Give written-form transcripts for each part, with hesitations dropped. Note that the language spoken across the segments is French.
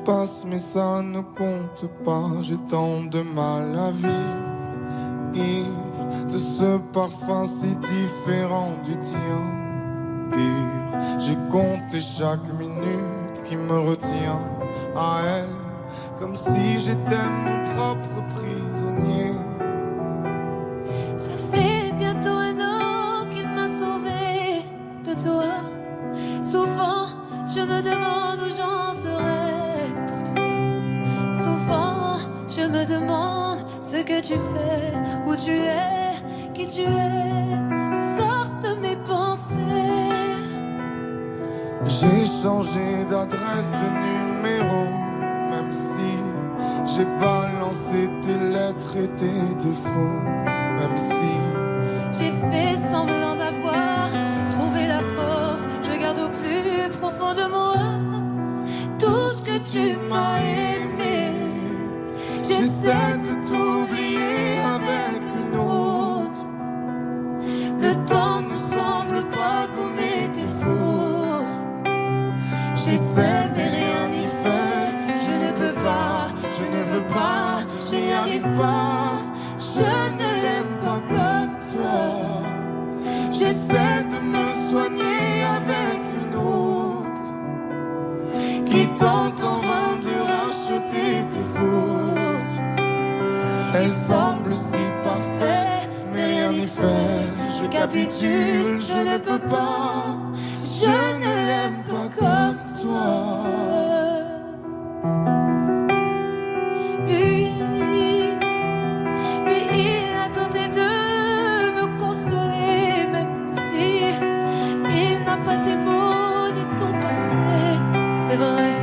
passe mais ça ne compte pas. J'ai tant de mal à vivre, ivre de ce parfum si différent du tien. Pire, j'ai compté chaque minute qui me retient à elle, comme si j'étais mon propre prisonnier. Ça fait bientôt un an qu'il m'a sauvé de toi. Souvent je me demande où j'en serais pour toi. Souvent je me demande ce que tu fais, où tu es, qui tu es. Sors de mes pensées. J'ai changé d'adresse, de numéro, même si j'ai balancé tes lettres et tes défauts. Même si j'ai fait semblant d'avoir trouvé la force, je garde au plus profond de moi tout ce que tu m'as aimé. J'essaie de t'oublier avec une autre. Le temps ne semble pas gommer tes fautes. J'essaie mais rien n'y fait. Je ne peux pas, je ne veux pas, je n'y arrive pas. Je ne l'aime pas comme toi. J'essaie de me soigner avec une autre qui tente en vain de racheter tes fautes. Elle semble si parfaite, mais rien n'y fait. Je capitule, je ne peux pas. Je ne l'aime pas comme toi. Il a tenté de me consoler, même si il n'a pas tes mots ni ton passé, c'est vrai.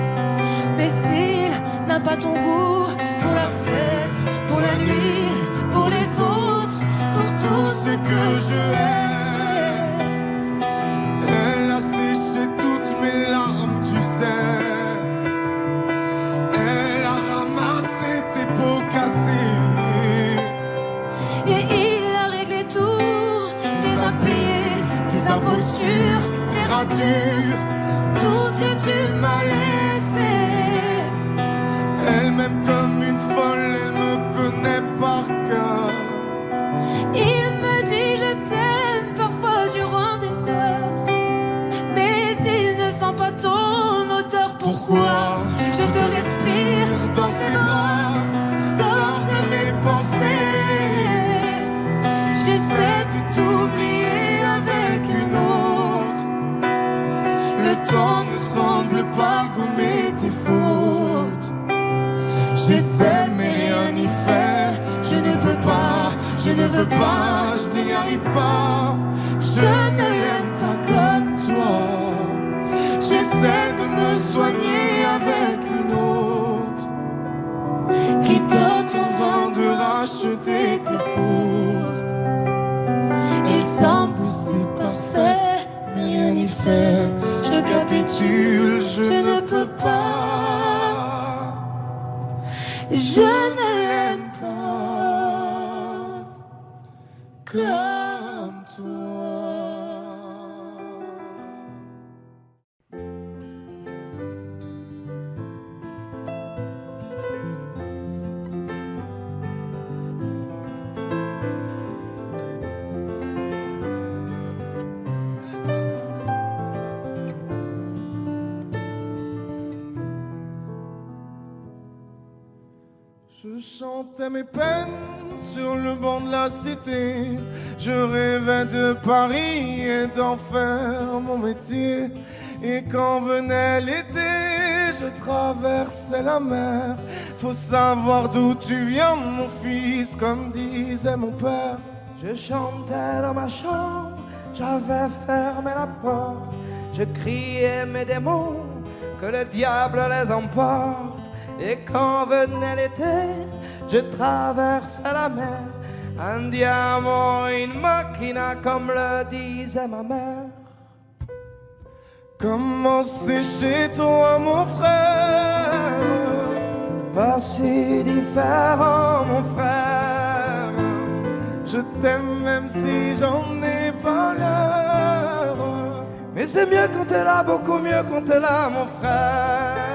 Mais s'il n'a pas ton goût pour la fête, pour la nuit, pour les autres, pour tout ce que je hais. elle a séché toutes mes larmes, tu sais. Elle a ramassé tes pots cassés. Et il a réglé tout, tes impayés, tes impostures, tes ratures, tout ce que tu m'as laissé. Elle m'aime comme une folle, elle me connaît par cœur. Il me dit je t'aime parfois durant des heures, mais il ne sent pas ton odeur. Pourquoi je te respire dans ses bras, sors de mes pensées. J'essaie de t'oublier avec une autre. Le temps ne semble pas gommer tes fautes. J'essaie mais rien n'y fait. Je ne peux pas, je ne veux pas, je n'y arrive pas. je ne l'aime pas comme toi. J'essaie de me soigner avec une autre Qui tente en vain de racheter tes fautes. il semble Si parfaite, mais rien n'y fait. Je capitule, je ne peux pas. je ne l'aime pas comme toi. Je chantais mes peines sur le banc de la cité. Je rêvais de Paris et d'en faire mon métier. Et quand venait l'été, je traversais la mer. Faut savoir d'où tu viens, mon fils, comme disait mon père. Je chantais dans ma chambre, j'avais fermé la porte. Je criais mes démons, que le diable les emporte. Et quand venait l'été, je traversais la mer. Andiamo in macchina, comme le disait ma mère. Comment c'est chez toi, mon frère? Pas si différent, mon frère. Je t'aime même si j'en ai pas l'heure. Mais c'est mieux quand t'es là, beaucoup mieux quand t'es là, mon frère.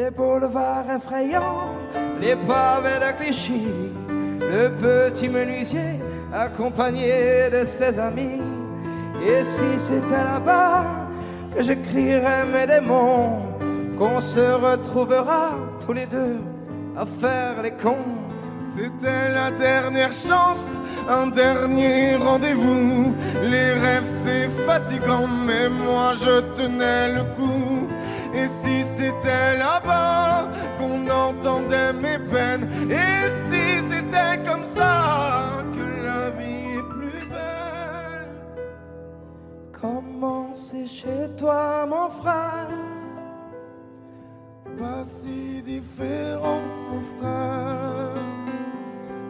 les boulevards effrayants, les pavés de Clichy, le petit menuisier accompagné de ses amis. Et si c'était là-bas que je crierais mes démons, qu'on se retrouvera tous les deux à faire les cons. C'était la dernière chance, un dernier rendez-vous. Les rêves c'est fatigant, mais moi je tenais le coup. Et si c'était là-bas qu'on entendait mes peines, et si c'était comme ça que la vie est plus belle. Comment c'est chez toi mon frère? Pas si différent mon frère.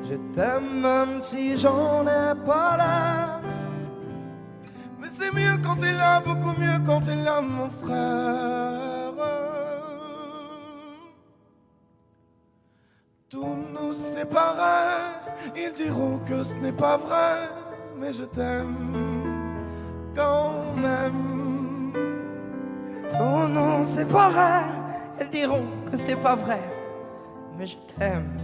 Je t'aime même si j'en ai pas l'air. Mais c'est mieux quand t'es là, beaucoup mieux quand t'es là mon frère. Tout nous séparait, ils diront que ce n'est pas vrai, mais je t'aime quand même. Tous nous séparait, elles diront que c'est pas vrai, mais je t'aime.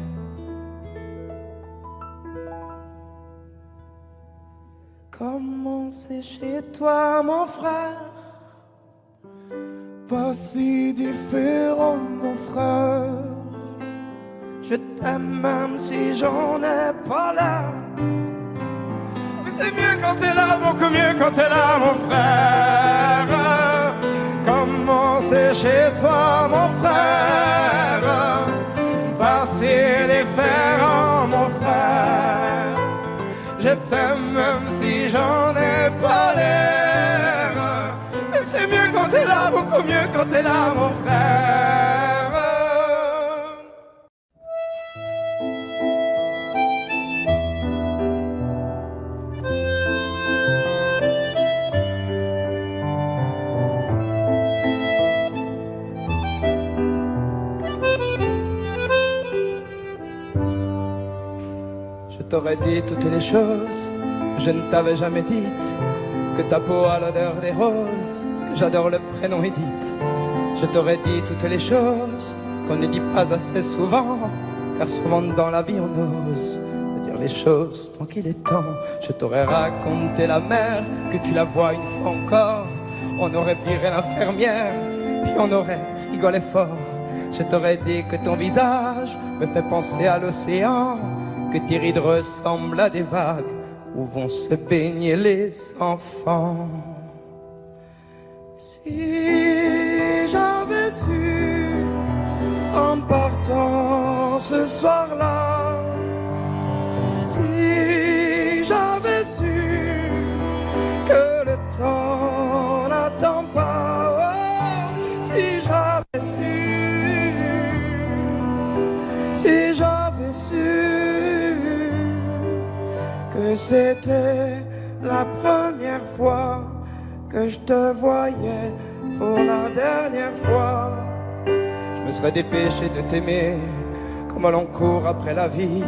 Comment c'est chez toi mon frère? Pas si différent mon frère. Je t'aime même si j'en ai pas l'air. C'est mieux quand t'es là, beaucoup mieux quand t'es là mon frère. Comment c'est chez toi mon frère? Pas si différent mon frère. Je t'aime même si j'en ai pas l'air. Mais c'est mieux quand t'es là, beaucoup mieux quand t'es là mon frère. Je t'aurais dit toutes les choses que je ne t'avais jamais dites, que ta peau a l'odeur des roses, que j'adore le prénom Edith. Je t'aurais dit toutes les choses qu'on ne dit pas assez souvent, car souvent dans la vie on ose dire les choses tant qu'il est temps. Je t'aurais raconté la mer, que tu la vois une fois encore. On aurait viré l'infirmière, puis on aurait rigolé fort. Je t'aurais dit que ton visage me fait penser à l'océan, que tes rides ressemblent à des vagues où vont se baigner les enfants. Si j'avais su en partant ce soir-là, si j'avais su que le temps n'attend pas, oh, si j'avais su que c'était la première fois que je te voyais pour la dernière fois, je me serais dépêché de t'aimer comme l'on court après la vie,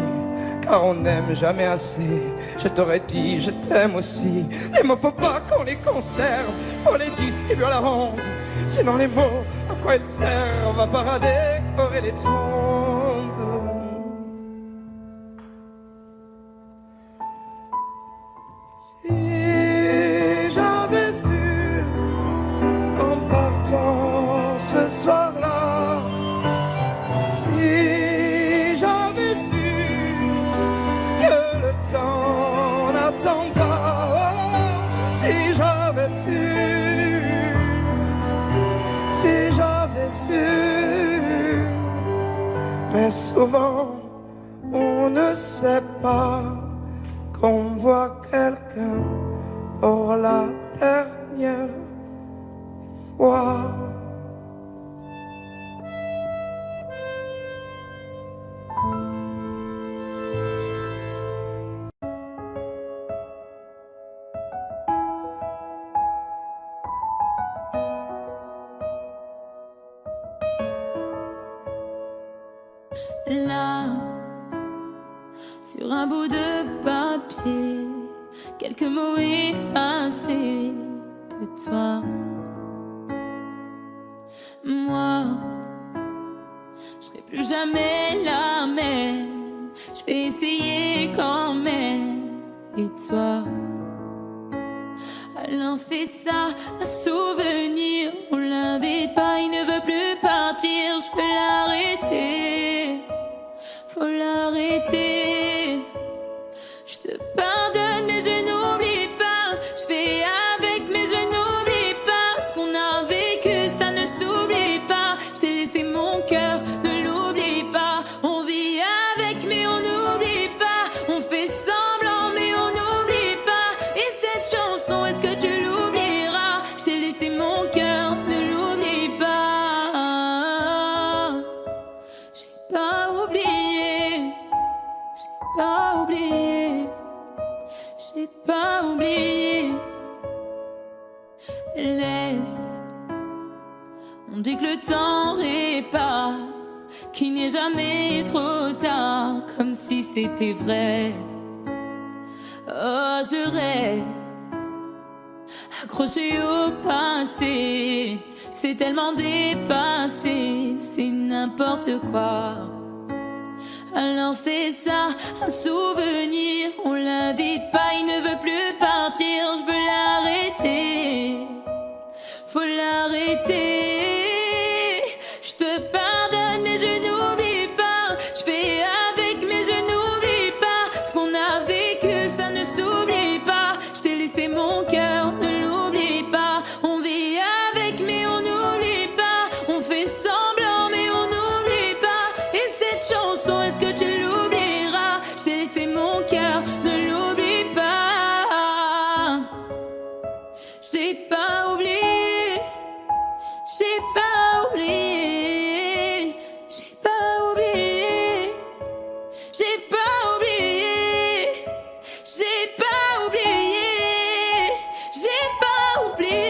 car on n'aime jamais assez. Je t'aurais dit je t'aime aussi. Les mots faut pas qu'on les conserve, faut les distribuer à la ronde, sinon les mots à quoi ils servent? À part à décorer les tombes. Si j'avais su en partant ce soir-là, si j'avais su que le temps n'attend pas, oh, si j'avais su, mais souvent on ne sait pas qu'on voit quelqu'un pour la dernière fois. Là, sur un bout de papier, quelques mots effacés de toi. Moi, jamais la même. Je vais essayer quand même. Et toi? Alors c'est ça, un souvenir. On l'invite pas, il ne veut plus partir. Je peux l'arrêter, faut l'arrêter. Je te pardonne mais je n'oublie pas. Je fais avec mais je n'oublie pas. Ce qu'on a vécu ça ne s'oublie pas. Je t'ai laissé mon cœur, ne l'oublie pas. On vit avec mais on n'oublie pas. On fait semblant mais on n'oublie pas. Et cette chanson, est-ce que tu l'oublieras? Je t'ai laissé mon cœur, ne l'oublie pas. J'ai pas oublié, j'ai pas oublié, j'ai pas oublié. Laisse, on dit que le temps répare, qu'il n'est jamais trop tard, comme si c'était vrai. Oh, je reste accroché au passé, c'est tellement dépassé, c'est n'importe quoi. Alors c'est ça, un souvenir, on l'invite pas, il ne veut plus partir, je veux l'arrêter, faut l'arrêter. Je te pardonne mais je n'oublie pas, je fais avec mais je n'oublie pas. Ce qu'on a vécu ça ne s'oublie pas. Je t'ai laissé mon cœur, ne l'oublie pas. On vit avec mais on n'oublie pas. On fait semblant mais on n'oublie pas. Et cette chanson, est-ce que tu l'oublieras? Je t'ai laissé mon cœur, ne l'oublie pas. J'ai pas oublié, j'ai pas oublié, j'ai pas oublié, j'ai pas oublié, j'ai pas oublié, j'ai pas oublié.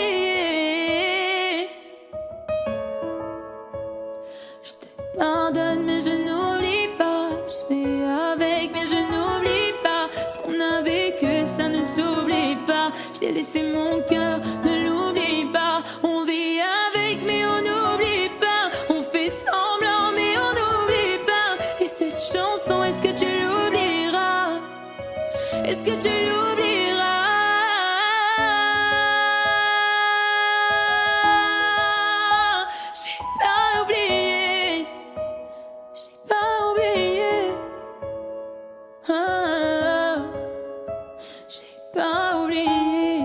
Je te pardonne mais je n'oublie pas. Je fais avec mais je n'oublie pas. Ce qu'on a vécu ça ne s'oublie pas. Je t'ai laissé mon cœur, ne l'oublie pas. On vit avec mais on n'oublie pas. On fait semblant mais on n'oublie pas. Et cette chanson, est-ce que tu l'oublieras? Est-ce que tu l'oublieras? J'ai pas oublié, j'ai pas oublié. Ah, j'ai pas oublié,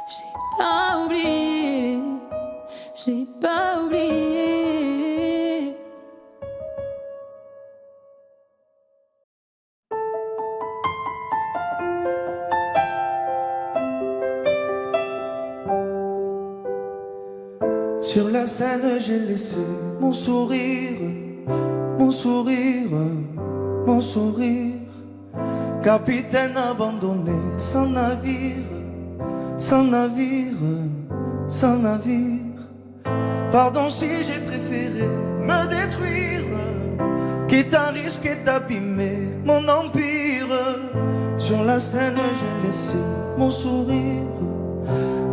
j'ai pas oublié, j'ai pas oublié. Sur la scène, j'ai laissé mon sourire, mon sourire, mon sourire. Capitaine abandonné, sans navire, sans navire, sans navire. Pardon si j'ai préféré me détruire, quitte à risquer d'abîmer mon empire. Sur la scène, j'ai laissé mon sourire,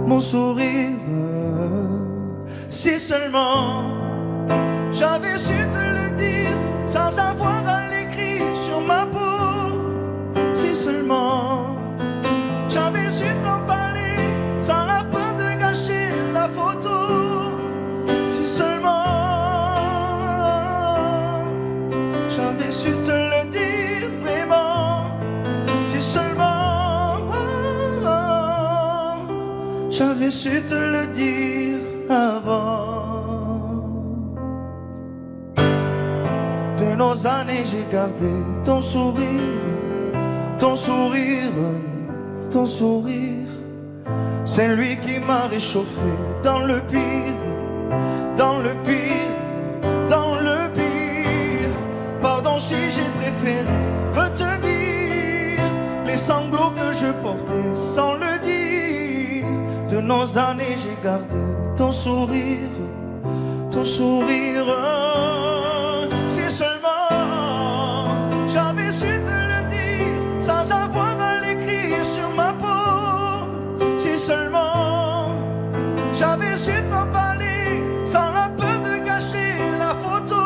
mon sourire. Si seulement j'avais su te le dire sans avoir à l'écrire sur ma peau. Si seulement j'avais su t'en parler sans la peur de gâcher la photo. Si seulement j'avais su te le dire vraiment. Si seulement j'avais su te le dire avant. De nos années j'ai gardé ton sourire, ton sourire, ton sourire. C'est lui qui m'a réchauffé dans le pire, dans le pire, dans le pire. Pardon si j'ai préféré retenir les sanglots que je portais sans le dire. De nos années j'ai gardé ton sourire, ton sourire. Si seulement j'avais su te le dire sans avoir à l'écrire sur ma peau. Si seulement j'avais su t'en parler sans la peur de gâcher la photo.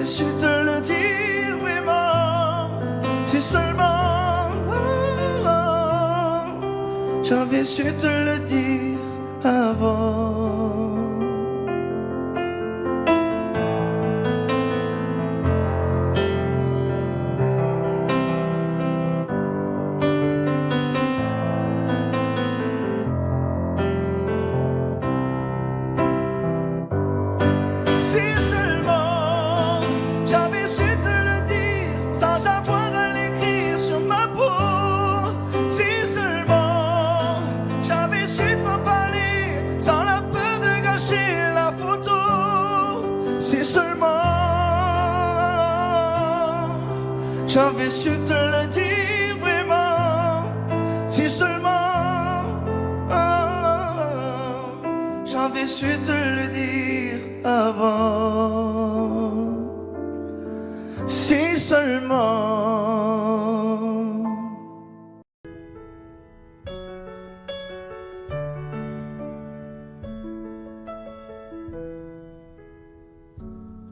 j'avais su te le dire vraiment, si seulement j'avais su te le dire avant. Si seulement j'avais su te le dire sans avoir à l'écrire sur ma peau. Si seulement j'avais su t'en parler sans la peur de gâcher la photo. Si seulement j'avais su te le dire vraiment. Si seulement j'avais su te le dire avant, si seulement.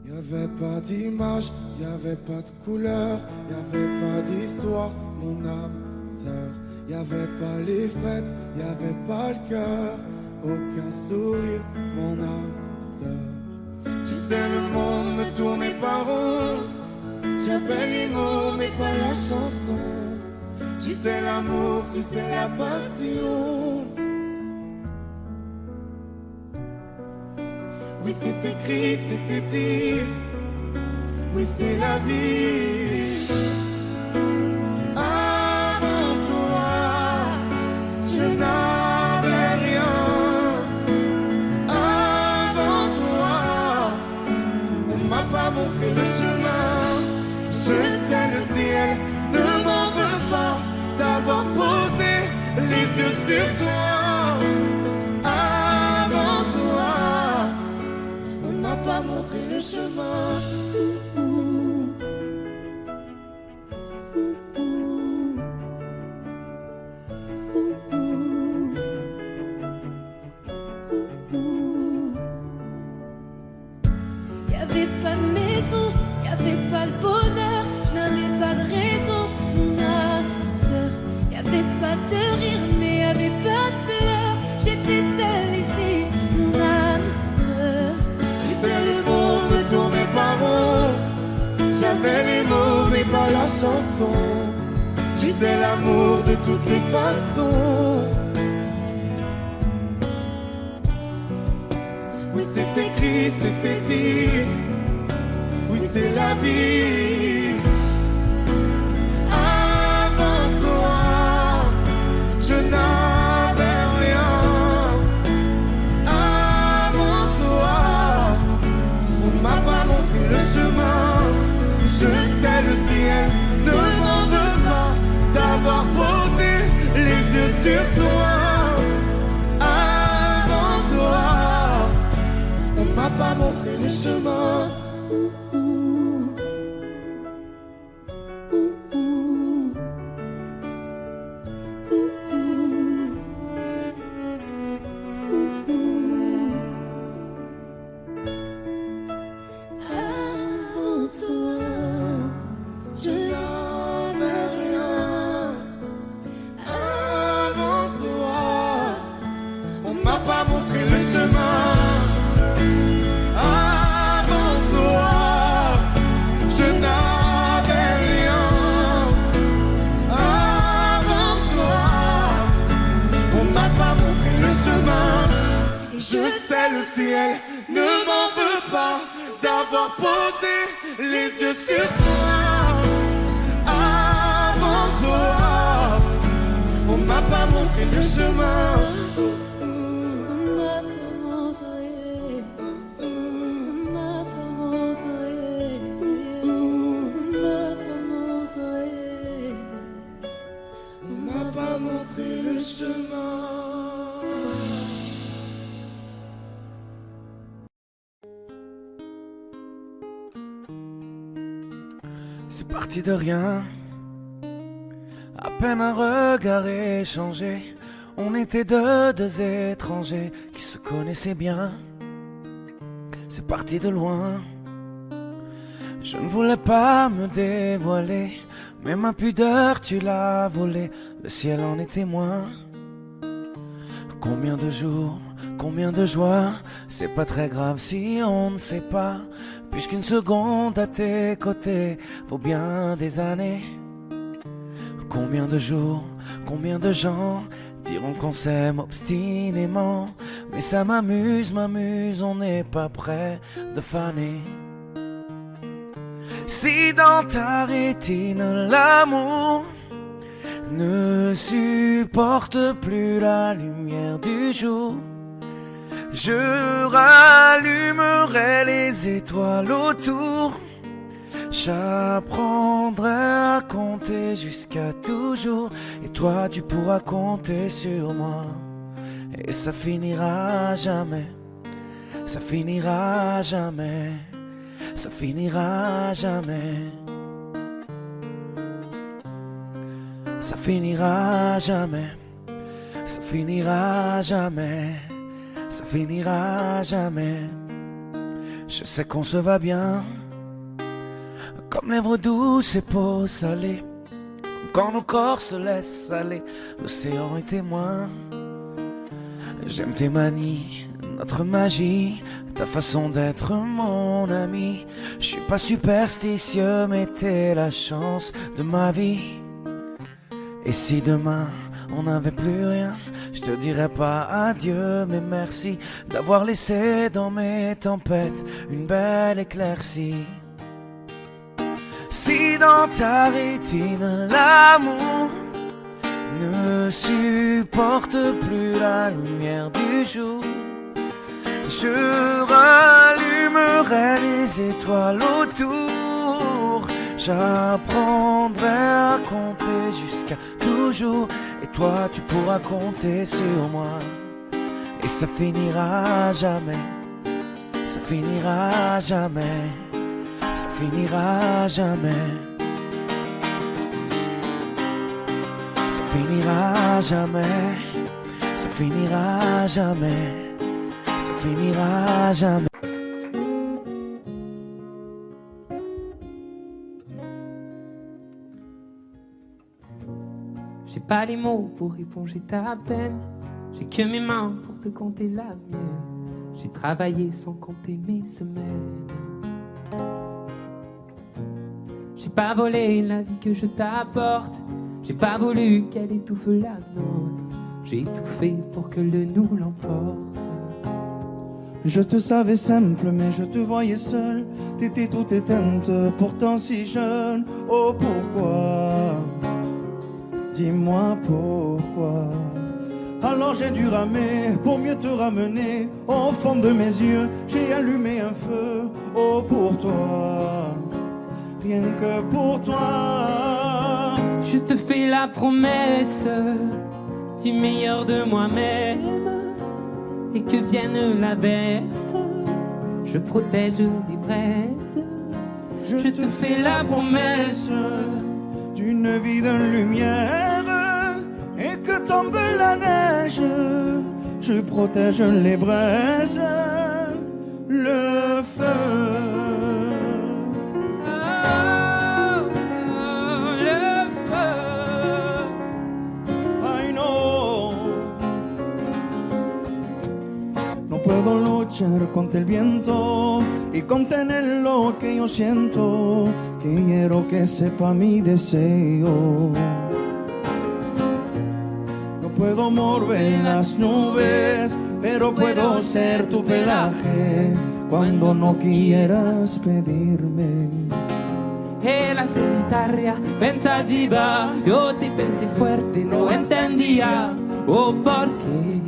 Y'avait pas d'image, y'avait pas de couleur, y'avait pas d'histoire, mon âme sœur. Y'avait pas les fêtes, y'avait pas le cœur, aucun sourire, mon âme sœur. Tu sais, le monde ne tournait pas rond. J'avais les mots, mais pas la chanson. Tu sais, l'amour, tu sais, la passion. Oui, c'est écrit, c'était dit. Oui, c'est la vie. Avant toi, je n'avais rien. Montrer le chemin, je sais le ciel ne m'en veut pas d'avoir posé les yeux sur toi. Avant toi, on m'a pas montré le chemin. Y'avait pas de maison, y'avait pas le bonheur, je n'avais pas de raison, mon âme sœur. Y'avait pas de rire, mais y'avait pas de pleurs. J'étais seule ici, mon âme sœur. Tu sais, le monde ne tournait pas rond. J'avais les mots, mais pas la chanson. Tu sais, l'amour de toutes les façons. Oui, c'est écrit, c'était dit. Oui, c'est la vie. Avant toi, je n'avais rien. Avant toi, on m'a pas montré le chemin. Je sais le ciel ne m'en veut pas d'avoir posé les yeux sur toi. Avant toi, on m'a pas montré le chemin. Avant toi, je n'avais rien. Avant toi, on m'a pas montré le chemin. Avant toi, je n'avais rien. Avant toi, on m'a pas montré le chemin. Je sais le ciel ne m'en veut pas d'avoir posé les yeux sur toi. Avant toi, on m'a pas montré le chemin. On m'a pas montré le chemin. C'est parti de rien, à peine un regard échangé. On était deux étrangers qui se connaissaient bien. C'est parti de loin, Je ne voulais pas me dévoiler, mais ma pudeur tu l'as volée. Le ciel en est témoin. Combien de jours, combien de joies, c'est pas très grave si on ne sait pas, puisqu'une seconde à tes côtés vaut bien des années. Combien de jours, combien de gens diront qu'on s'aime obstinément, mais ça m'amuse, on n'est pas prêt de faner. Si dans ta rétine l'amour ne supporte plus la lumière du jour, je rallumerai les étoiles autour. J'apprendrai à compter jusqu'à toujours, et toi tu pourras compter sur moi. Et ça finira jamais, ça finira jamais, ça finira jamais. Ça finira jamais, ça finira jamais, ça finira jamais. Je sais qu'on se va bien, comme lèvres douces et peau salée, quand nos corps se laissent aller, l'océan est témoin. J'aime tes manies, notre magie, ta façon d'être mon ami. Je suis pas superstitieux, mais t'es la chance de ma vie. Et si demain on n'avait plus rien, je te dirais pas adieu mais merci d'avoir laissé dans mes tempêtes une belle éclaircie. Si dans ta rétine l'amour ne supporte plus la lumière du jour, je rallumerai les étoiles autour. J'apprendrai à compter jusqu'à toujours, et toi tu pourras compter sur moi. Et ça finira jamais, ça finira jamais, ça finira jamais, ça finira jamais, ça finira jamais, ça finira jamais. J'ai pas les mots pour éponger ta peine, j'ai que mes mains pour te compter la mienne. J'ai travaillé sans compter mes semaines. J'ai pas volé la vie que je t'apporte, j'ai pas voulu qu'elle étouffe la nôtre. J'ai tout fait pour que le nous l'emporte. Je te savais simple, mais je te voyais seule. T'étais toute éteinte, pourtant si jeune. Oh pourquoi? Dis-moi pourquoi. Alors j'ai dû ramer pour mieux te ramener. Au fond de mes yeux, j'ai allumé un feu. Oh pour toi, rien que pour toi. Je te fais la promesse du meilleur de moi-même, et que vienne l'averse, je protège les braises. Je te fais la promesse d'une vie de lumière, et que tombe la neige, je protège les braises, le feu. Le feu. I know. No puedo luchar contra el viento y contener lo que yo siento. Quiero que sepa mi deseo. No puedo mover las nubes, pero puedo ser tu pelaje cuando no quieras pedirme. E la solitaria pensativa, yo te pensé fuerte, no entendía. Oh, ¿por qué?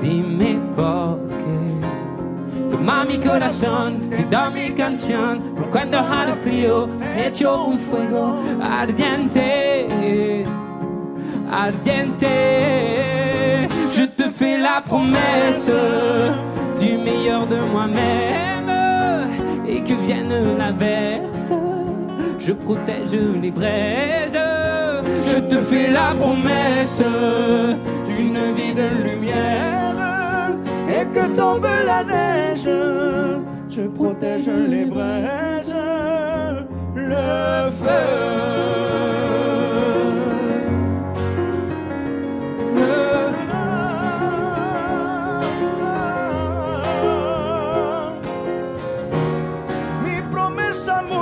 Dime por qué. Toma mi corazón, te da mi canción, por cuando haré frío, hecho un fuego ardiente, ardiente. Je te fais la promesse du meilleur de moi-même, et que vienne l'averse, je protège les braises. Je te fais la promesse d'une vie de lumière, et que tombe la neige, je protège les braises, le feu.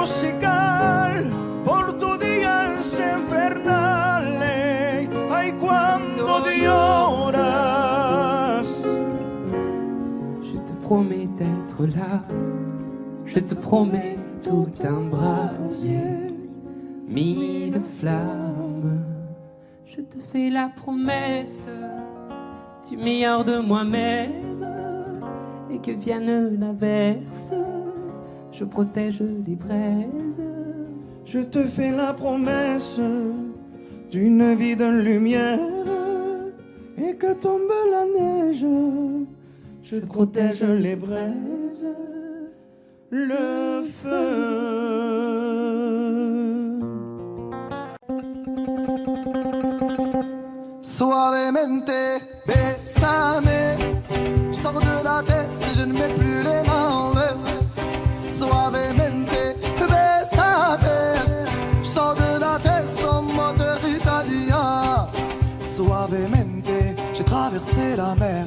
Musical por tu día es infernale. Ay, cuando lloras. Je te promets d'être là. Je te promets tout un brasier, 1000 flammes. Je te fais la promesse du meilleur de moi-même. Et que vienne l'averse, je protège les braises. Je te fais la promesse d'une vie de lumière. Et que tombe la neige, je protège les braises, le feu. Suavemente, bésame. Je sors de la tête si je ne mets plus les mains en l'air. Suavemente, bésame. Je sors de la tête en moteur italien. Suavemente, j'ai traversé la mer.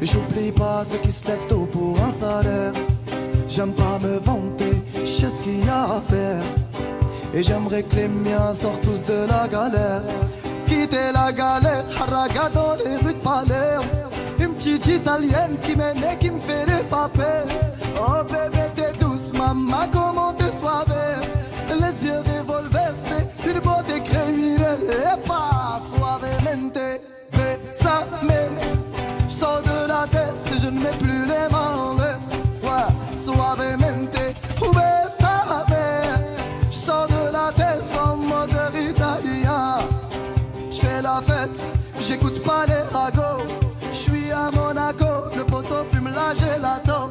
Et j'oublie pas ceux qui se lèvent tôt pour un salaire. J'aime pas me vanter, je sais ce qu'il y a à faire. Et j'aimerais que les miens sortent tous de la galère. Quitter la galère, haraga dans les rues de Palerme. Une petite italienne qui m'aime et qui me fait les papels. Oh bébé t'es douce, maman comment t'es suave. Les yeux revolver, c'est une beauté criminelle. Et pas suavemente, bésame. Je sors de la tête si je ne mets plus les mains en l'air. Ouais, suavemente, bésame. Je sors de la tête en moteur italien. J'fais la fête, j'écoute pas les ragots. J'suis à Monaco, le poteau fume la gelato.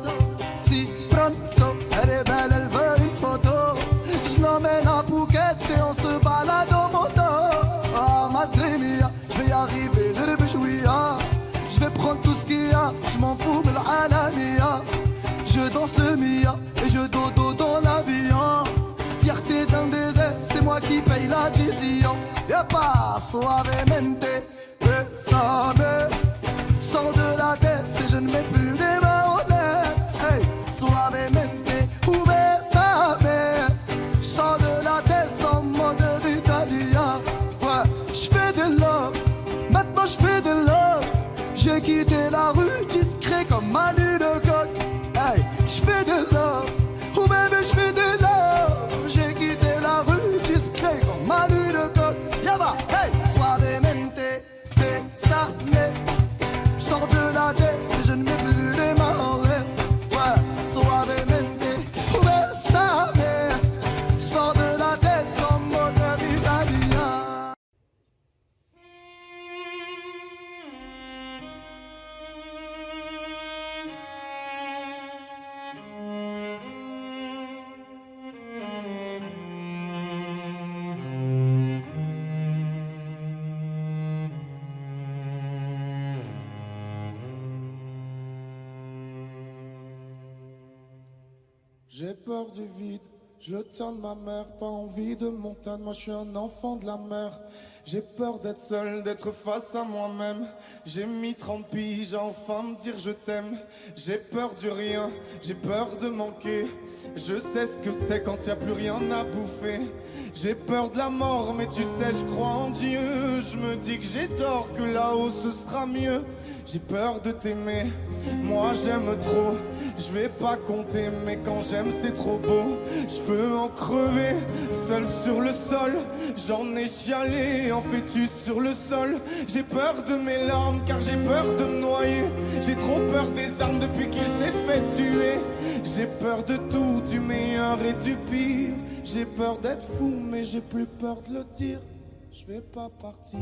Si pronto, elle est belle, elle veut une photo. J'l'emmène à Phuket et on se balade en moto. Ah madre mia, j'vais y arriver, je rebjouia. J'vais prendre tout ce qu'il y a, j'm'en fous de l'alamia. Je danse le mia et je dodo dans l'avion. Fierté d'un désert, c'est moi qui paye l'addition. Y'a pas suavemente, bésame. Sors de la tête si je ne mets plus les mains en l'air. Hey, suavemente, bésame. Sors de la tête en mode italien. Ouais, j'fais de love, maintenant j'fais de love. J'ai quitté la rue discret comme Manu de coq. Hey, j'fais de love, oh bébé j'fais de love. J'ai quitté la rue discret comme Manu de coq. Yaba, hey, suavemente, bésame. Sors de la tête si je ne mets plus les mains en l'air. Ouais, suavemente, bésame. Sors de la tête en moteur italien. J'ai peur du vide, je le tiens de ma mère, pas envie de montagne, moi je suis un enfant de la mer. J'ai peur d'être seul, d'être face à moi-même. J'ai mis 30 piges à enfin me dire je t'aime. J'ai peur du rien, j'ai peur de manquer. Je sais ce que c'est quand y a plus rien à bouffer. J'ai peur de la mort, mais tu sais je crois en Dieu. Je me dis que j'ai tort, que là-haut ce sera mieux. J'ai peur de t'aimer, moi j'aime trop. Je vais pas compter, mais quand j'aime c'est trop beau. Je peux en crever, seul sur le sol. J'en ai chialé en fœtus sur le sol. J'ai peur de mes larmes car j'ai peur de me noyer. J'ai trop peur des armes depuis qu'il s'est fait tuer. J'ai peur de tout, du meilleur et du pire. J'ai peur d'être fou mais j'ai plus peur de le dire. Je vais pas partir.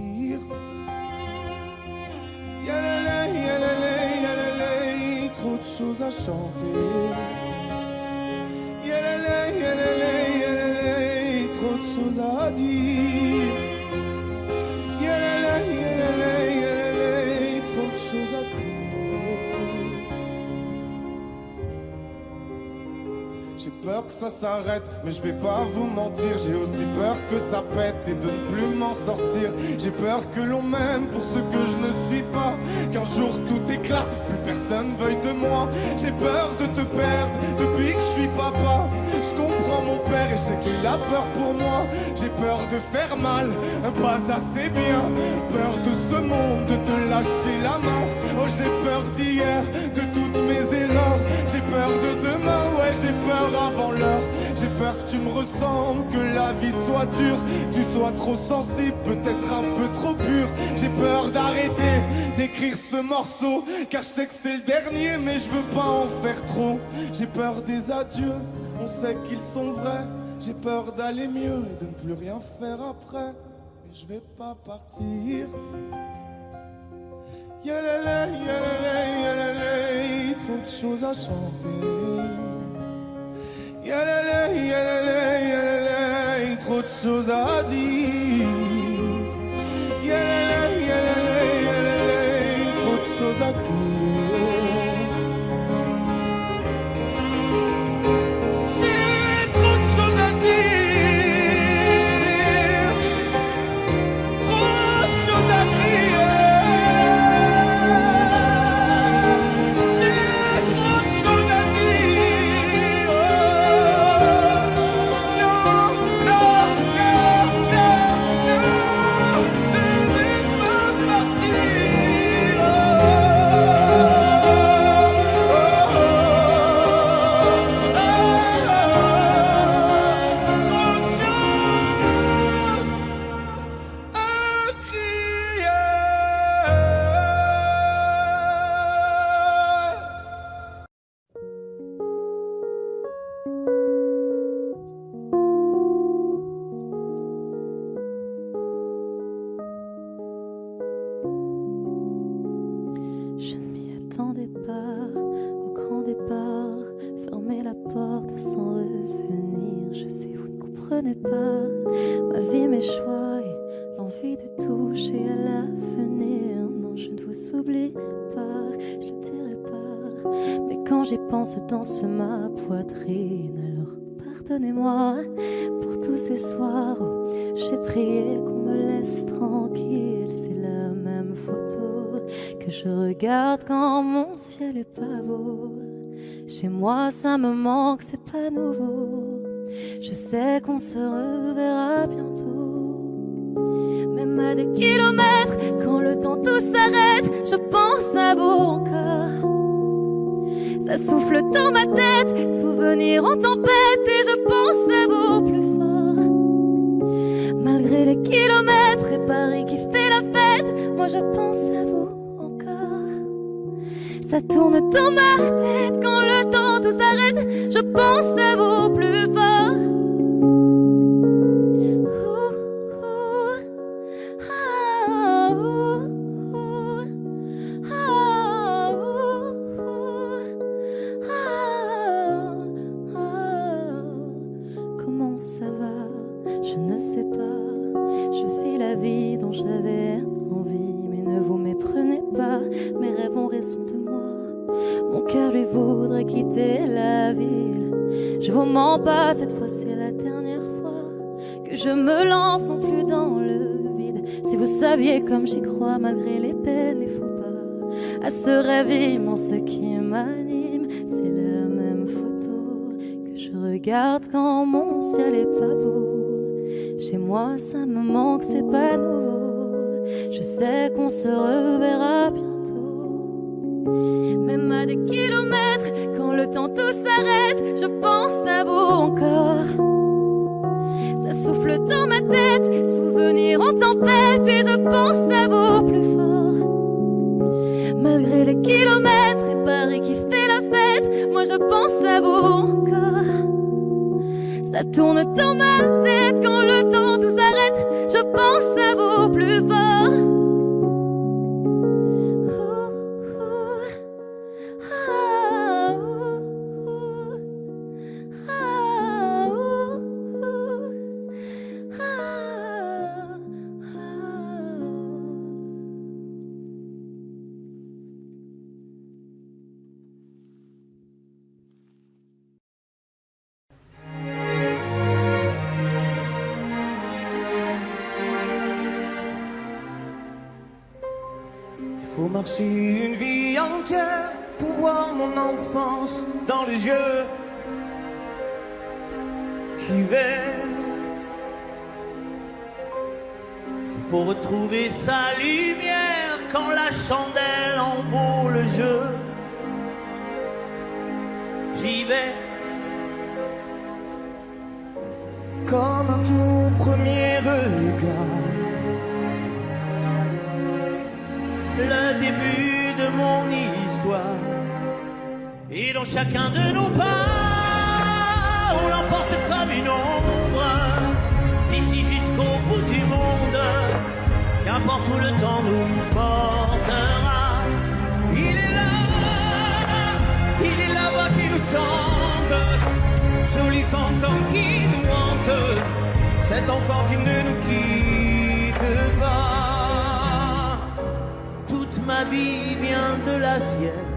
Yalalay, yalalay, yalalay, trop de choses à chanter. Yalalay, yalalay, yalalay, trop de choses à dire. Yalalay, yalalay, yalalay, trop de choses à crier. que ça s'arrête. Mais je vais pas vous mentir, j'ai aussi peur que ça pète et de ne plus m'en sortir. J'ai peur que l'on m'aime pour ce que je ne suis pas, qu'un jour tout éclate, plus personne veuille de moi. J'ai peur de te perdre depuis que je suis papa. Je comprends mon père et je sais qu'il a peur pour moi. J'ai peur de faire mal, pas assez bien. Peur de ce monde, de te lâcher la main. Oh, j'ai peur d'hier, de toutes mes erreurs. J'ai peur de demain, ouais, j'ai peur avant l'heure. J'ai peur que tu me ressembles, que la vie soit dure, tu sois trop sensible, peut-être un peu trop pur. J'ai peur d'arrêter d'écrire ce morceau, car je sais que c'est le dernier, mais je veux pas en faire trop. J'ai peur des adieux, on sait qu'ils sont vrais. J'ai peur d'aller mieux et de ne plus rien faire après. Mais je vais pas partir. Yalala, yalala, yalala, trop de choses à chanter. Yalala, yalala, yalala, trop de choses à dire. Yalala, yalala, yalala, trop de choses à crier. J'ai trop de choses à dire, trop de choses à crier. Je ne m'y attendais pas au grand départ. Fermer la porte sans revenir. Je sais, vous ne comprenez pas ma vie, mes choix et l'envie de toucher à l'avenir. Non, je ne vous oublie pas, je le dirai pas. Mais quand j'y pense, danse ma poitrine. Alors pardonnez-moi pour tous ces soirs où j'ai prié qu'on me laisse tranquille. C'est la même photo que je regarde quand mon ciel est pas beau. Chez moi ça me manque, c'est pas nouveau. Je sais qu'on se reverra bientôt. Même à des kilomètres, quand le temps tout s'arrête, je pense à vous encore. Ça souffle dans ma tête, souvenirs en tempête, et je pense à vous plus fort. Malgré les kilomètres et Paris qui fait la fête, moi je pense à vous encore. Ça tourne dans ma tête quand le temps tout s'arrête, je pense à vous plus fort. Comment ça va? Je ne sais pas. Je fais la vie dont j'avais envie, mais ne vous méprenez pas. Mes rêves ont raison de moi. Mon cœur lui voudrait quitter la ville. Je vous mens pas, cette fois c'est la dernière fois que je me lance non plus dans le vide. Si vous saviez comme j'y crois malgré les peines, les faux pas, à ce rêve immense qui m'anime, c'est la même photo que je regarde quand mon ciel est pas beau. Chez moi ça me manque, c'est pas nouveau. Je sais qu'on se reverra bientôt. Même à des kilomètres, quand le temps tout s'arrête, je pense à vous encore. Ça souffle dans ma tête, souvenirs en tempête, et je pense à vous plus fort. Malgré les kilomètres et Paris qui fait la fête, moi je pense à vous encore. Ça tourne dans ma tête quand le temps tout s'arrête, je pense à vous plus fort. Faut marcher une vie entière pour voir mon enfance dans les yeux. J'y vais. Il faut retrouver sa lumière quand la chandelle en vaut le jeu. J'y vais. Comme un tout premier regard, le début de mon histoire. Et dans chacun de nos pas, on l'emporte comme une ombre, d'ici jusqu'au bout du monde, qu'importe où le temps nous portera. Il est la voix qui nous chante, joli fantôme qui nous hante, cet enfant qui ne nous quitte pas. Toute ma vie vient de la sienne,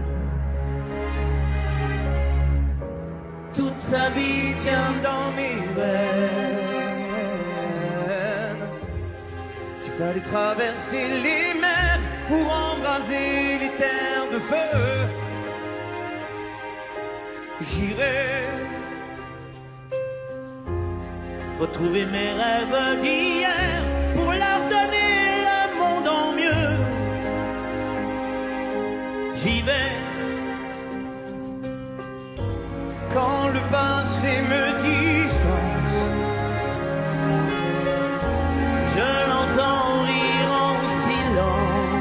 toute sa vie tient dans mes veines. Il fallait traverser les mers pour embraser les terres de feu. J'irai retrouver mes rêves d'hier pour leur donner le monde en mieux. J'y vais quand le passé me dispense. Je l'entends rire en silence.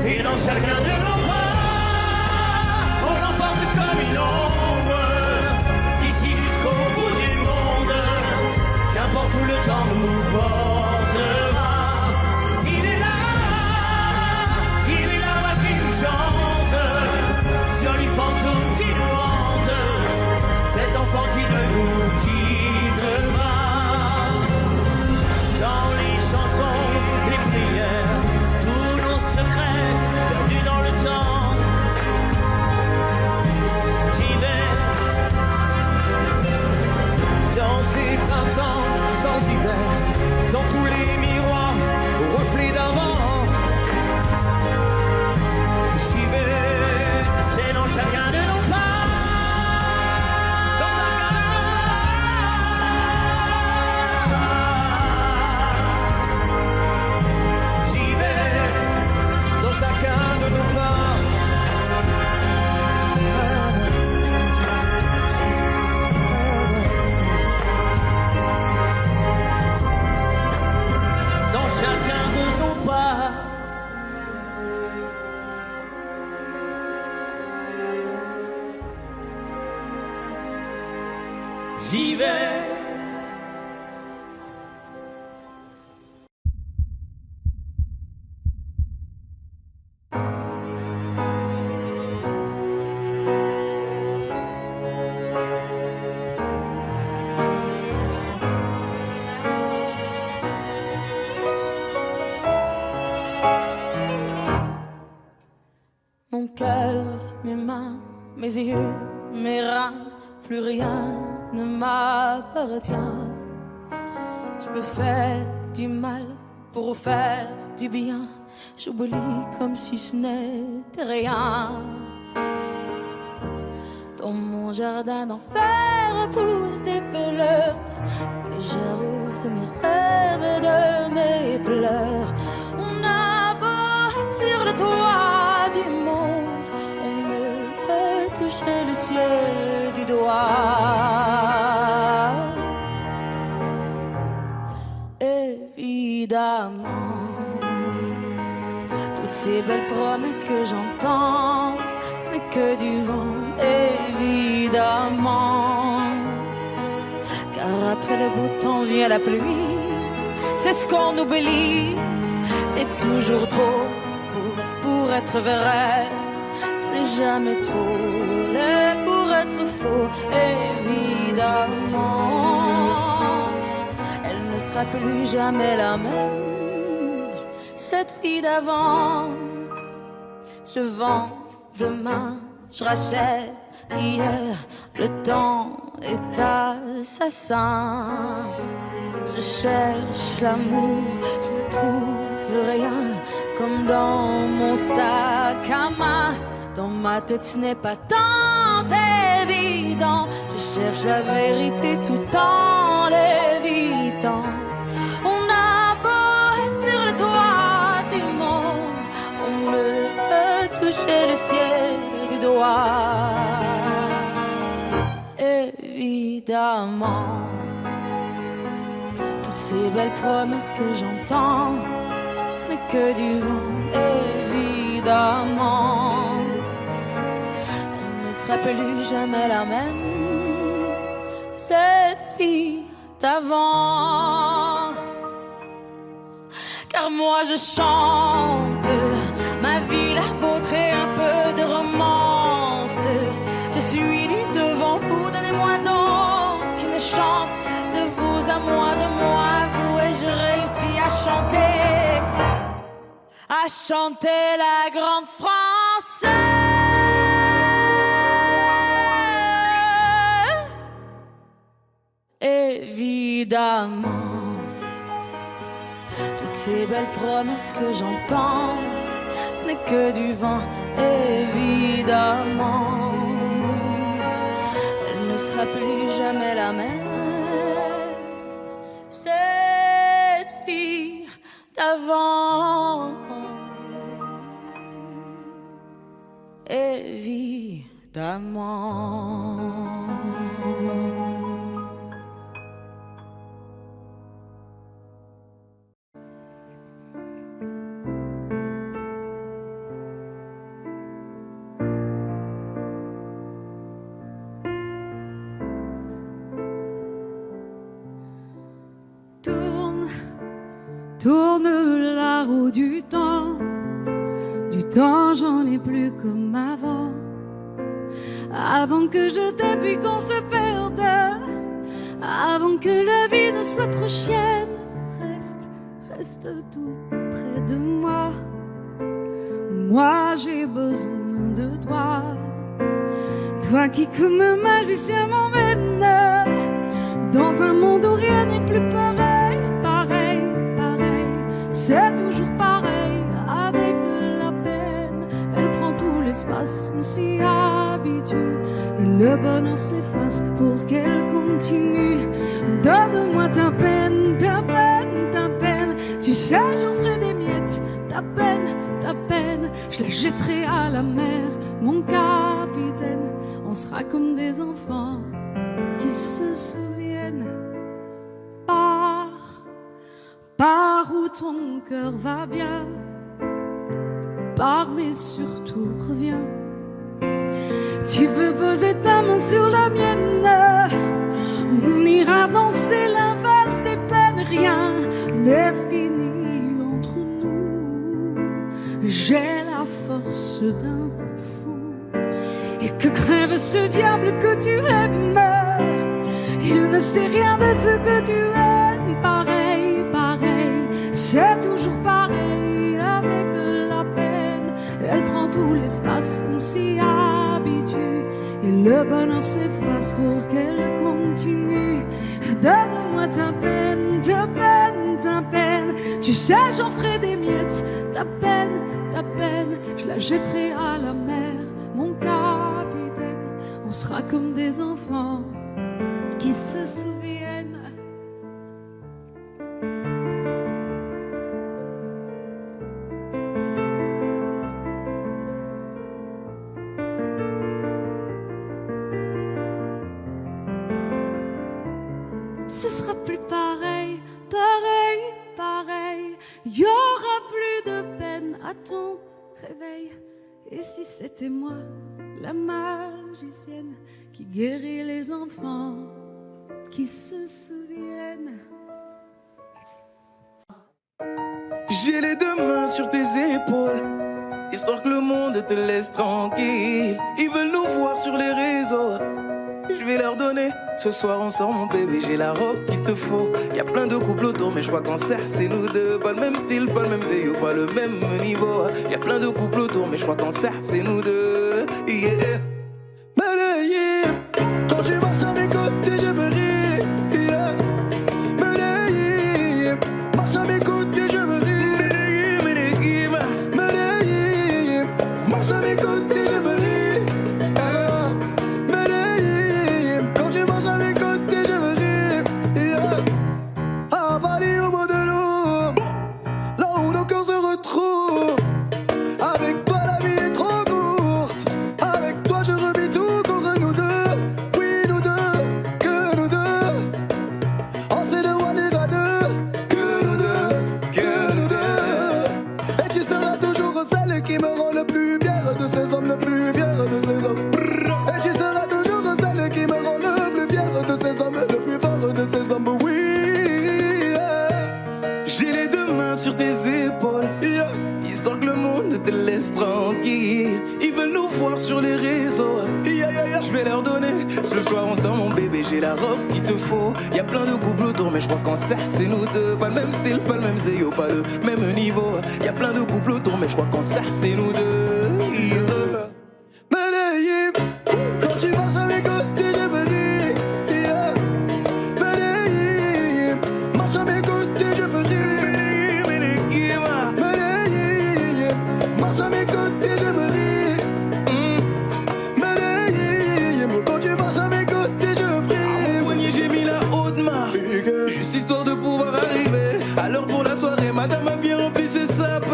Et dans chacun de nos pas, on l'emporte comme une ombre, d'ici jusqu'au bout du monde, qu'importe où le temps nous portera. Il est la voix qui nous chante, joli fantôme qui nous hante, cet enfant qui ne nous quitte pas. Dans les chansons, les prières, tous nos secrets perdus dans le temps. J'y vais dans ces printemps sans hiver, dans tous les miroirs aux reflets d'avant. J'y vais, c'est dans chacun de nos pas, dans chacun de nos pas. J'y vais, dans chacun de nos pas. Dans chacun de nos pas. J'y vais. Mon cœur, mes mains, mes yeux, mes reins, plus rien ne m'appartient. Je me fais du mal pour faire du bien. J'oublie comme si ce n'était rien. Dans mon jardin d'enfer poussent des fleurs que j'arrose de mes rêves et de mes pleurs. On a beau être sur le toit du monde, on ne peut toucher le ciel du doigt. Évidemment, toutes ces belles promesses que j'entends, ce n'est que du vent, évidemment. Car après le beau temps vient la pluie, c'est ce qu'on oublie. C'est toujours trop pour être vrai, ce n'est jamais trop laid pour être faux, évidemment. Elle ne sera plus jamais la même, cette fille d'avant. Je vends demain, je rachète hier, le temps est assassin. Je cherche l'amour, je ne trouve rien. Comme dans mon sac à main. Dans ma tête ce n'est pas tant évident. Je cherche la vérité tout en l'évitant. On a beau être sur le toit du monde, on peut toucher le ciel du doigt. Évidemment, toutes ces belles promesses que j'entends, ce n'est que du vent, évidemment. Elle ne sera plus jamais la même, cette fille d'avant. Car moi je chante ma vie, la vôtre et un peu de romance. Je suis née devant vous, donnez-moi donc une chance. De vous à moi, de moi à vous, et je réussis à chanter la grande France. Évidemment, toutes ces belles promesses que j'entends, ce n'est que du vent, évidemment. Elle ne sera plus jamais la même, cette fille d'avant. Évidemment. Tourne la roue du temps j'en ai plus comme avant. Avant que je t'aie puis qu'on se perde, avant que la vie ne soit trop chienne. Reste tout près de moi. Moi j'ai besoin de toi. Toi qui comme un magicien m'emmène dans un monde où rien n'est plus pareil. C'est toujours pareil avec la peine. Elle prend tout l'espace, on s'y habitue. Et le bonheur s'efface pour qu'elle continue. Donne-moi ta peine, ta peine, ta peine. Tu sais, j'en ferai des miettes. Ta peine, je la jetterai à la mer. Mon capitaine, on sera comme des enfants qui se souviennent. Par où ton cœur va bien, pars mais surtout reviens. Tu peux poser ta main sur la mienne, on ira danser la valse des peines. Rien n'est fini entre nous. J'ai la force d'un fou. Et que crève ce diable que tu aimes, il ne sait rien de ce que tu aimes. Pareil, c'est toujours pareil avec la peine. Elle prend tout l'espace, on s'y habitue. Et le bonheur s'efface pour qu'elle continue. Donne-moi ta peine, ta peine, ta peine. Tu sais, j'en ferai des miettes. Ta peine, je la jetterai à la mer. Mon capitaine, on sera comme des enfants qui se souviennent. Ce sera plus pareil, pareil. Y aura plus de peine à ton réveil. Et si c'était moi, la magicienne, qui guérit les enfants qui se souviennent. J'ai les deux mains sur tes épaules, histoire que le monde te laisse tranquille. Ils veulent nous voir sur les réseaux, je vais leur donner. Ce soir on sort mon bébé, j'ai la robe qu'il te faut. Y'a plein de couples autour mais je crois qu'en serre c'est nous deux. Pas le même style, pas le même zéyo, pas le même niveau. Y'a plein de couples autour mais je crois qu'en serre c'est nous deux. Yeah. Quand tu marches à mes côtés je me ris, yeah. Je vais leur donner. Ce soir on sort mon bébé, j'ai la robe qu'il te faut. Y'a plein de couples autour, mais je crois qu'en cercle c'est nous deux. Pas le même style, pas le même zéyo, pas le même niveau. Y'a plein de couples autour, mais je crois qu'en cercle c'est nous deux. Yeah. Medellín, quand tu marches à mes côtés, je veux rire. Yeah. Medellín, marche à mes côtés, je veux rire. Medellín, marche à mes côtés, je veux rire. Medellín, quand tu marches à mes côtés, je veux rire. À mon poignet j'ai mis la haute main, juste histoire de pouvoir arriver. Alors pour la soirée, madame a bien rempli ses sapes.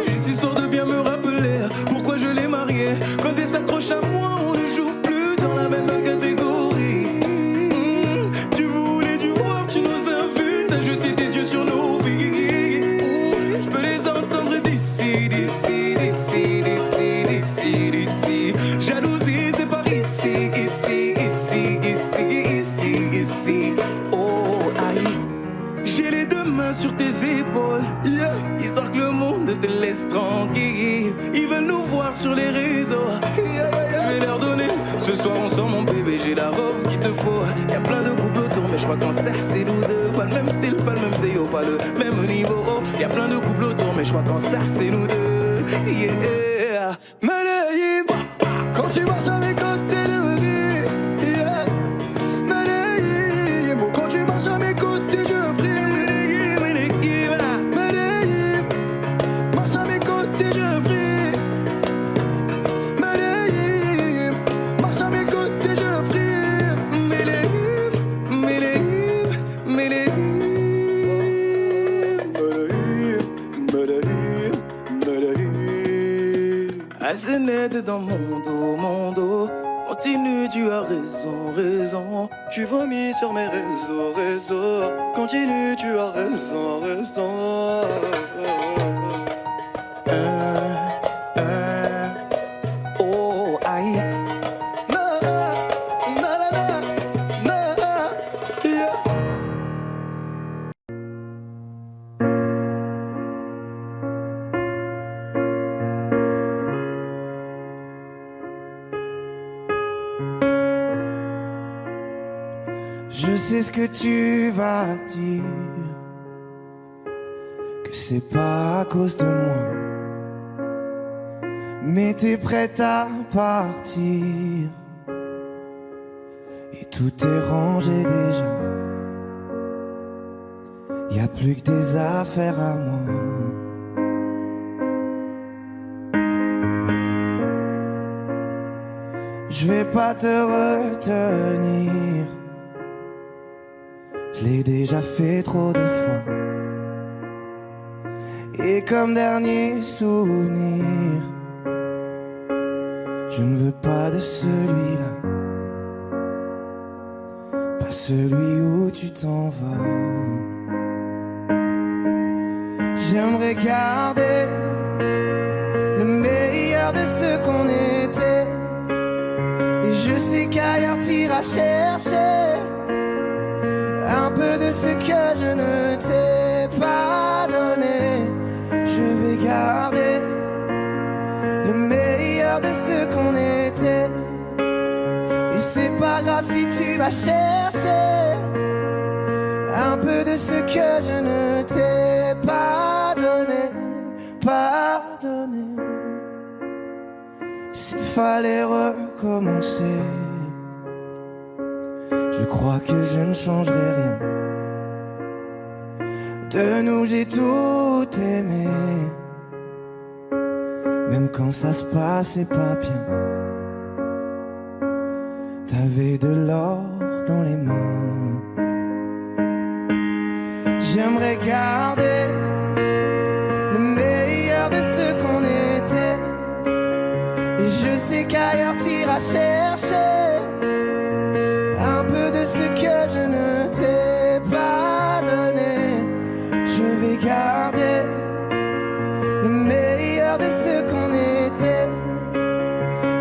Juste histoire de bien me rappeler pourquoi je l'ai mariée. Quand elle s'accroche à moi, on ne joue plus dans la même catégorie. Tu voulais du voir, tu nous as vus, t'as jeté tes yeux sur nos vies. Je peux les entendre d'ici, d'ici, d'ici, d'ici, d'ici, d'ici. Jalousie, c'est par ici, ici, ici, ici, ici, ici. Oh, aïe. J'ai les deux mains sur tes épaules, yeah. Histoire que le monde te laisse tranquille. Ils veulent nous voir sur les réseaux, yeah, yeah, yeah. Je vais leur donner. Ce soir on sort mon bébé, j'ai la robe qu'il te faut. Y'a plein de couples autour, mais je crois qu'en cercle c'est nous deux. Pas le même style, pas le même zéyo, pas le même niveau. Y'a plein de couples autour, mais je crois qu'en cercle c'est nous deux. Yeah. Medellín, quand tu marches à mes côtés, je veux rire. Yeah. Medellín, quand tu marches à mes côtés, je veux rire. Medellín, marche à mes côtés, je prie. Medellín, marche à mes côtés, je prie. Medellín, Medellín, Medellín. Medellín, Medellín. Assez net dans mon dos. Continue, tu as raison, raison. Tu vomis sur mes réseaux. Continue, tu as raison. Oh, aïe. Na, na, na, na, na, yeah. Je sais ce que tu vas dire, que c'est pas à cause de moi, mais t'es prête à partir et tout est rangé déjà. Y a plus que des affaires à moi. Je vais pas te retenir, je l'ai déjà fait trop de fois. Et comme dernier souvenir, je ne veux pas de celui-là, pas celui où tu t'en vas. J'aimerais garder le meilleur de ce qu'on était, et je sais qu'ailleurs t'iras chercher un peu de ce que je ne t'ai pas donné. Je vais garder le meilleur de ce qu'on était, et c'est pas grave si tu vas chercher un peu de ce que je ne t'ai pas donné, pas donné. S'il fallait recommencer, je crois que je ne changerai rien. De nous j'ai tout aimé, même quand ça se passait pas bien. T'avais de l'or dans les mains. J'aimerais garder le meilleur de ce qu'on était, et je sais qu'ailleurs t'iras chercher un peu de ce que je ne t'ai pas donné. Je vais garder le meilleur de ce qu'on était,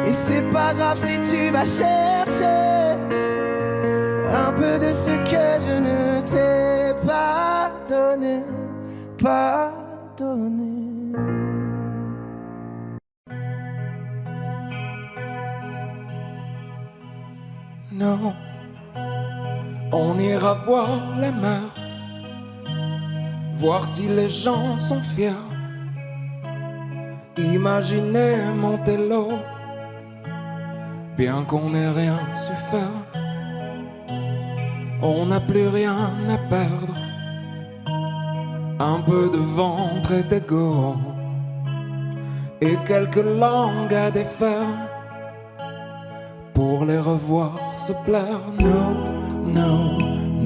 et c'est pas grave si tu vas chercher un peu de ce que je ne t'ai pas donné, pas donné. Non, on ira voir la mer, voir si les gens sont fiers. Imaginez Montello, bien qu'on n'ait rien su faire. On n'a plus rien à perdre, un peu de ventre et d'ego, et quelques langues à défaire, pour les revoir se plaire. Non, non,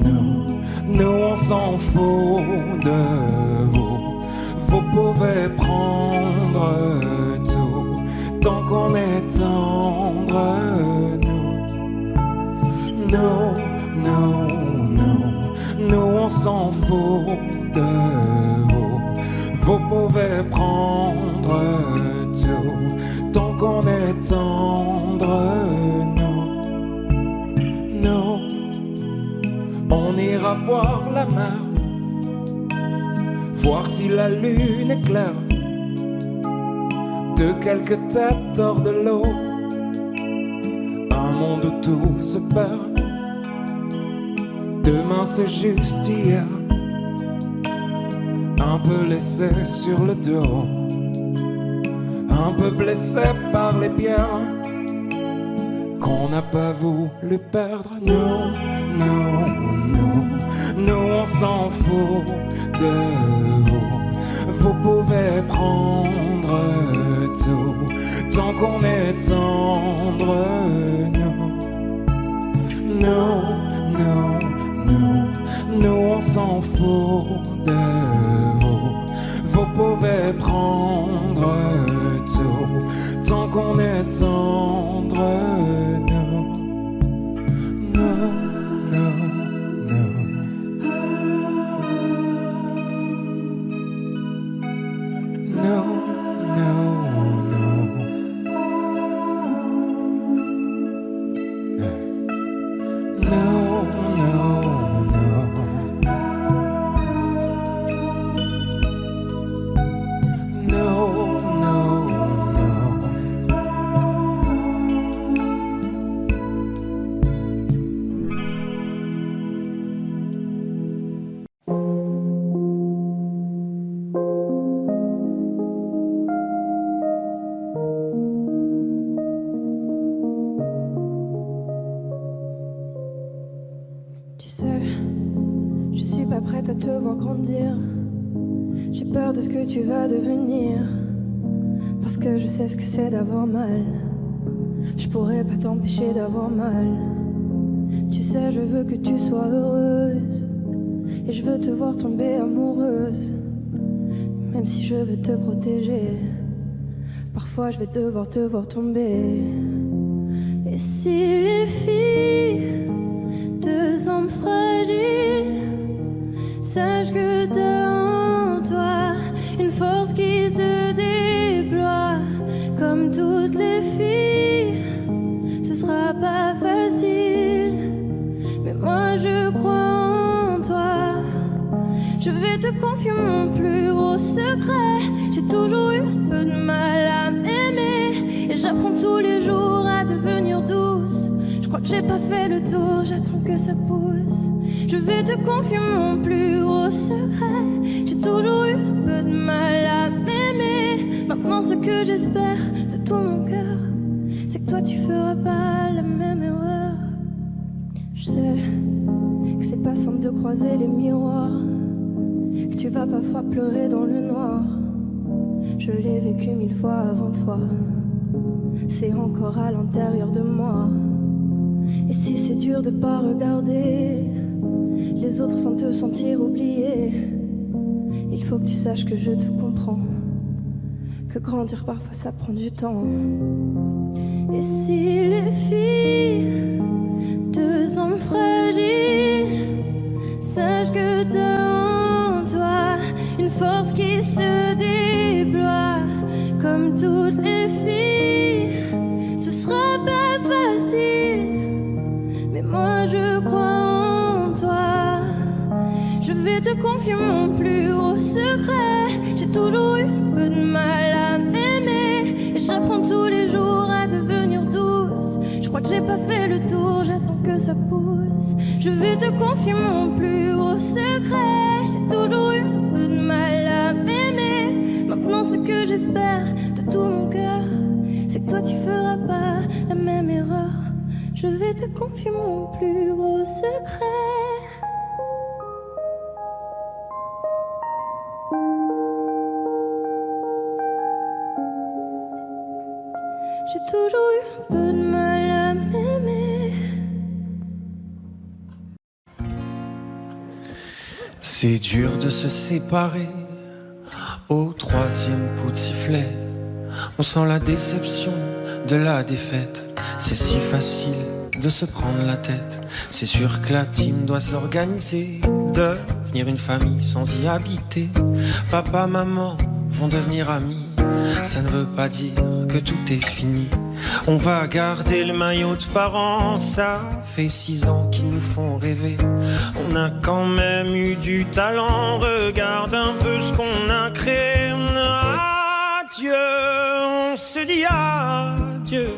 non, nous on s'en fout de vous. Vous pouvez prendre tout, tant qu'on est tendre. Nous, nous, nous, nous on s'en fout de vous. Vous pouvez prendre tout, tant qu'on est tendre. Nous, on ira voir la mer, voir si la lune est claire, de quelques têtes hors de l'eau, un monde où tout se perd. Demain c'est juste hier, un peu laissé sur le dos, un peu blessé par les pierres qu'on n'a pas voulu perdre. Non, non, non, nous on s'en fout de vous. Vous pouvez prendre tout, tant qu'on est tendre. Non, non, non, non, nous on s'en fout de vous. Vous pouvez prendre tout, tant qu'on est tendre. Non, non, non, non. No, no, no. No, no, no. No, no, no. Tu sais, je suis pas prête à te voir grandir. J'ai peur de ce que tu vas devenir, parce que je sais ce que c'est d'avoir mal. Je pourrais pas t'empêcher d'avoir mal. Tu sais, je veux que tu sois heureuse, et je veux te voir tomber amoureuse. Même si je veux te protéger, parfois je vais devoir te voir tomber. Et si les filles te semblent fragiles, sache que t'as en toi une force qui se déploie. Comme toutes les filles, ce sera pas facile, mais moi je crois en toi. Je vais te confier mon plus gros secret. J'ai toujours eu un peu de mal à m'aimer, et j'apprends tous les jours à devenir douce. Je crois que j'ai pas fait le tour, j'attends que ça pousse. Je vais te confier mon plus gros secret. J'ai toujours eu un peu de mal à m'aimer. Maintenant ce que j'espère de tout mon cœur, c'est que toi tu feras pas la même erreur. Je sais que c'est pas simple de croiser les miroirs, que tu vas parfois pleurer dans le noir. Je l'ai vécu 1000 fois avant toi, c'est encore à l'intérieur de moi. Et si c'est dur de pas regarder les autres sans te sentir oublié, il faut que tu saches que je te comprends, que grandir parfois ça prend du temps. Et si les filles te semblent fragiles, sache que t'as en toi une force qui se déploie. Comme toutes les filles, ce sera pas facile, mais moi je crois en toi. Je vais te confier mon plus gros secret. J'ai toujours eu un peu de mal à m'aimer, et j'apprends tous les jours à devenir douce. Je crois que J'ai pas fait le tour, j'attends que ça pousse. Je vais te confier mon plus gros secret. J'ai toujours eu un peu de mal à m'aimer. Maintenant ce que j'espère de tout mon cœur, c'est que toi tu feras pas la même erreur. Je vais te confier mon plus gros secret. J'ai toujours eu un peu de mal à m'aimer. C'est dur de se séparer. Au troisième coup de sifflet, on sent la déception de la défaite. C'est si facile de se prendre la tête. C'est sûr que la team doit s'organiser, devenir une famille sans y habiter. Papa, maman vont devenir amis. Ça ne veut pas dire que tout est fini. On va garder le maillot de parents. Ça fait 6 ans qu'ils nous font rêver. On a quand même eu du talent. Regarde un peu ce qu'on a créé. Adieu, on se dit adieu.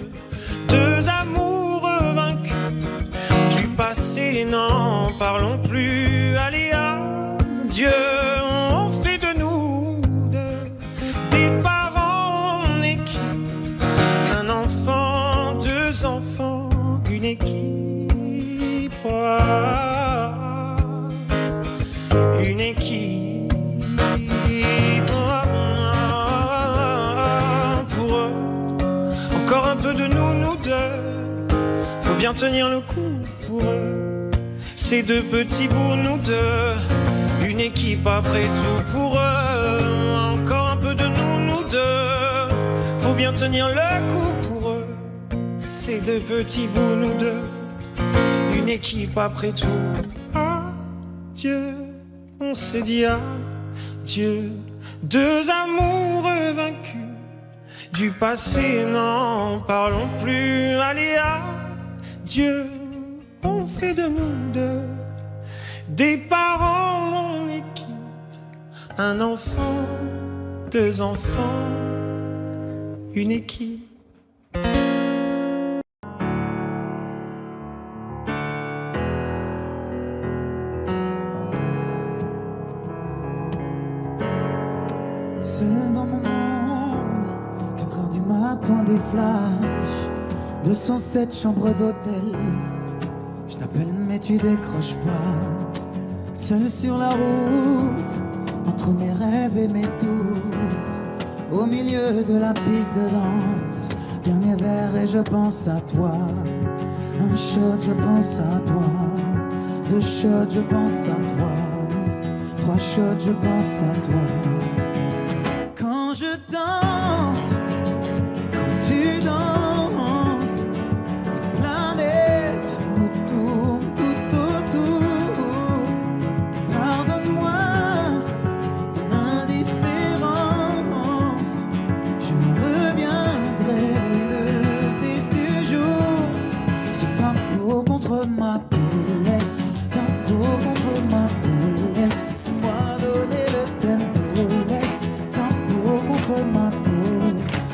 Deux amoureux vaincus du passé, n'en parlons plus. Allez, adieu, on fait de nous des parents en équipe. Un enfant, 2 enfants, une équipe. Une équipe. Pour eux, encore un peu de nous deux. Faut bien tenir le coup pour eux. Ces 2 petits bouts, nous deux. Une équipe après tout pour eux. Encore un peu de nous deux. Faut bien tenir le coup pour eux. Ces 2 petits bouts, nous deux. Une équipe après tout. Adieu, on se dit adieu. 2 amoureux vaincus du passé, n'en parlons plus. Allez, adieu, on fait de nous deux des parents en équipe. Un enfant, 2 enfants, une équipe. Seul dans mon monde, 4h du matin, des flashs, 207 chambres d'hôtel. Je t'appelle mais tu décroches pas. Seul sur la route, entre mes rêves et mes doutes, au milieu de la piste de danse. Dernier verre et je pense à toi. Un shot, je pense à toi. 2 shots, je pense à toi. 3 shots, je pense à toi. Quand je danse, quand tu danses, les planètes nous tournent tout autour. Pardonne-moi mon indifférence, je reviendrai au lever du jour. C'est ta peau contre ma peau, laisse ta peau contre ma peau, laisse-moi donner le tempo, laisse ma peau,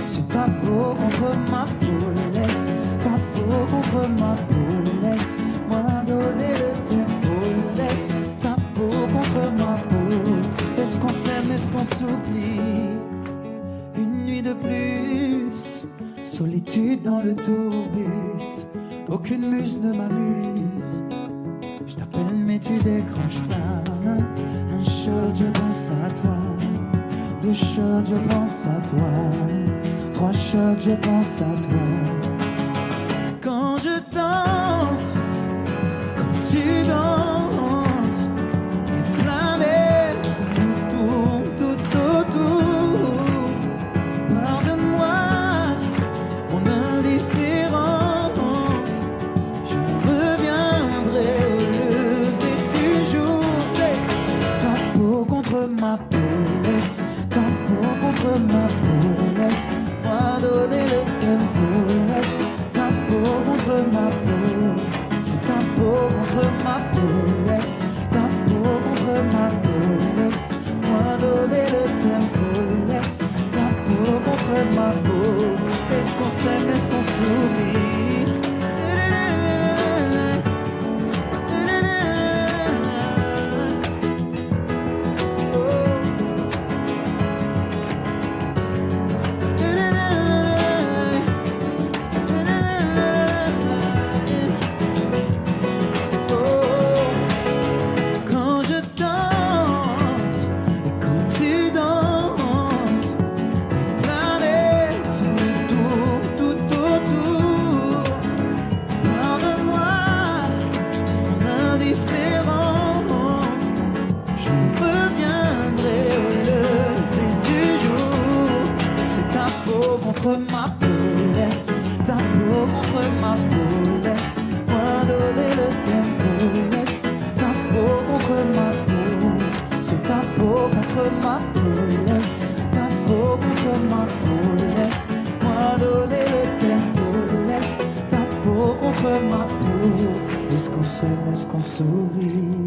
c'est ta peau contre ma peau, laisse ta peau contre ma peau, laisse-moi donner le tempo, laisse ta peau contre ma peau. Est-ce qu'on s'aime, est-ce qu'on s'oublie? Une nuit de plus, solitude dans le tourbus, aucune muse ne m'amuse. Je t'appelle mais tu décroches pas. Un shot, je pense à toi. 2 shots, je pense à toi. 3 shots, je pense à toi. Quand je danse, quand tu danses, les planètes nous tournent tout autour. Pardonne-moi mon indifférence, je reviendrai au lever du jour. C'est ta peau contre ma peau, laisse ta peau contre ma peau, laisse-moi donner le tempo, laisse ta peau contre ma peau, c'est ta peau contre ma peau, laisse ta peau contre ma peau, laisse-moi donner le tempo, laisse ta peau contre ma peau. Est-ce qu'on s'aime, est-ce qu'on s'oublie? contre ma peau, laisse ta peau contre ma peau, laisse-moi donner le tempo, laisse ta peau contre ma peau, c'est ta peau contre ma peau, laisse ta peau contre ma peau, laisse-moi donner le tempo, laisse ta peau contre ma peau, est-ce qu'on s'aime, est-ce qu'on s'oublie?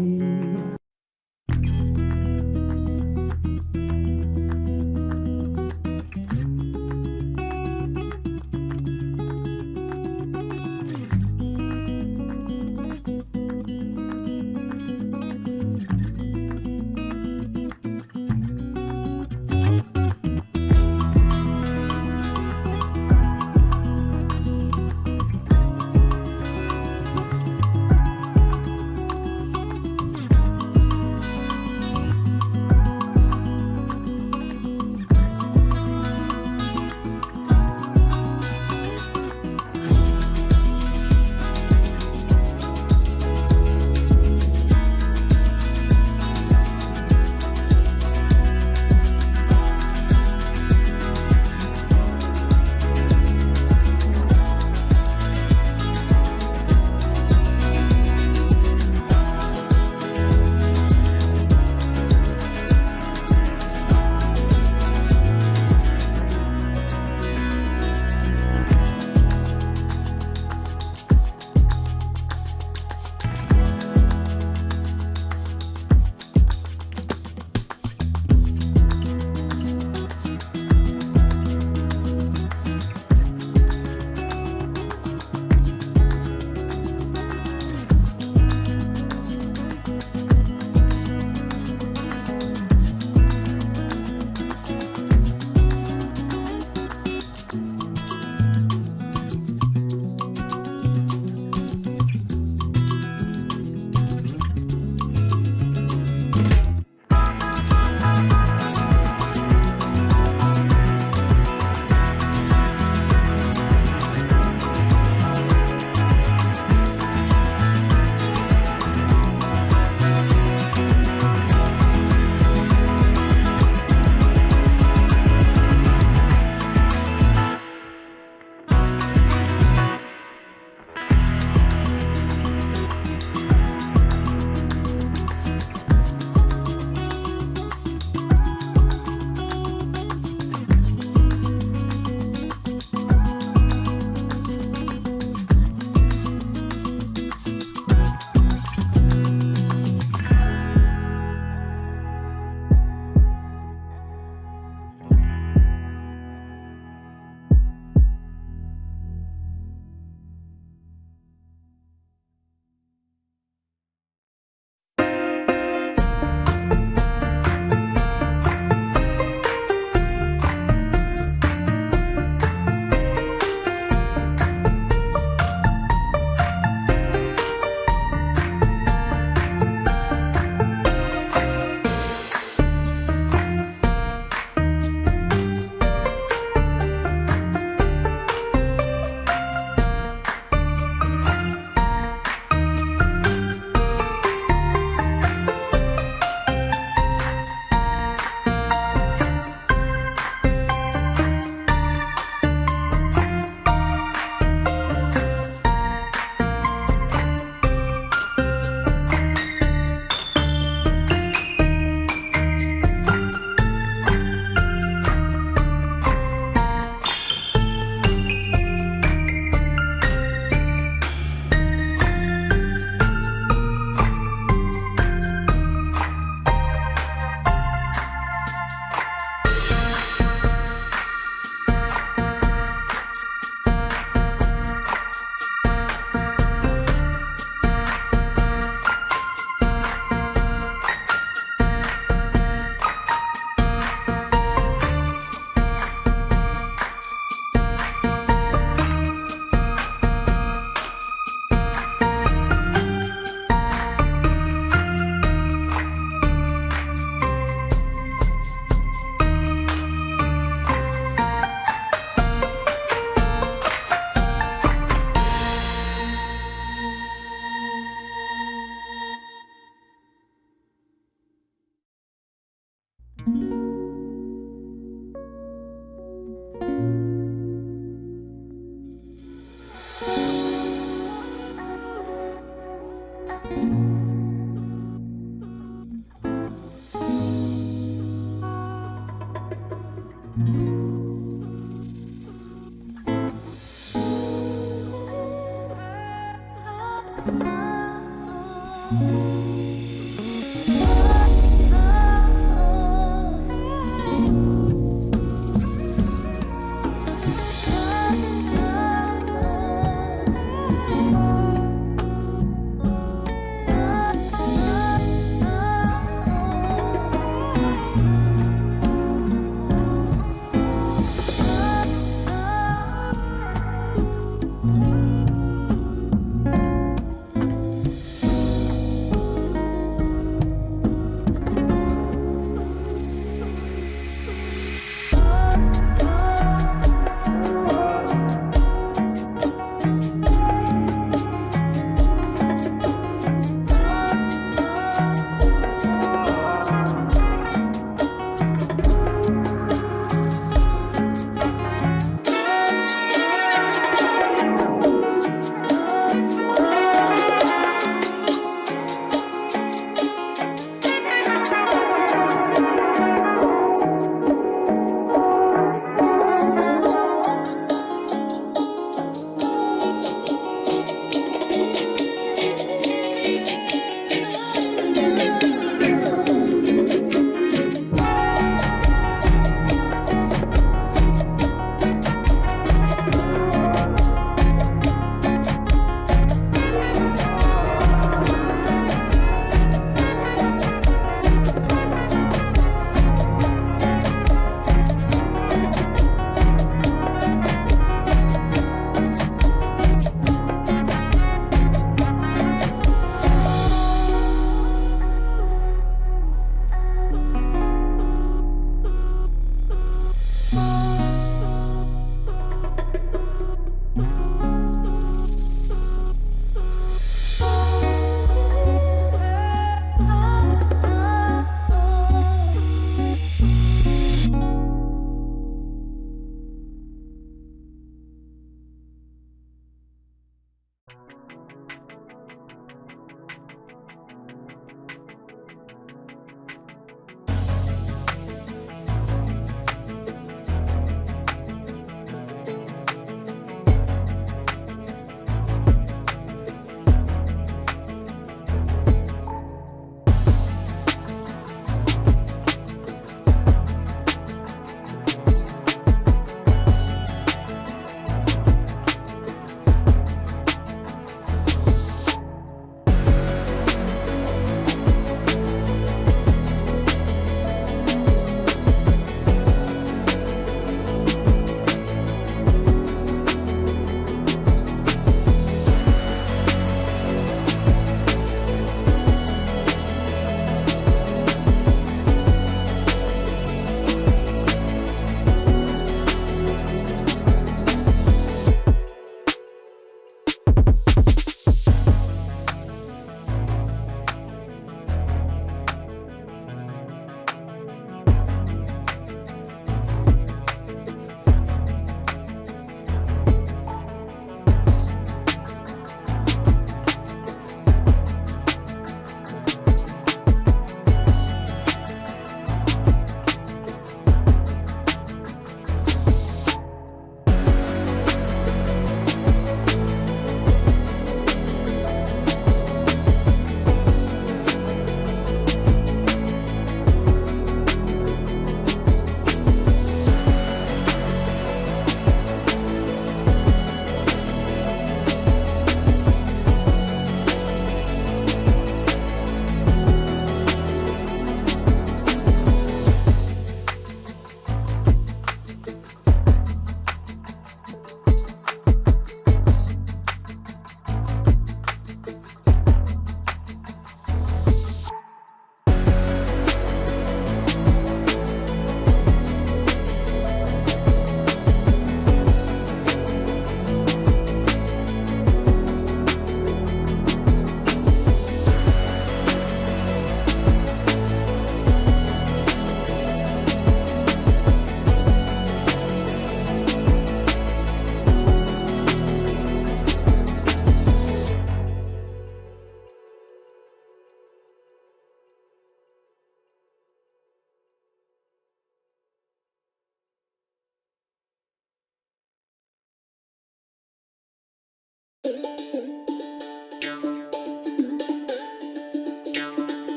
Thank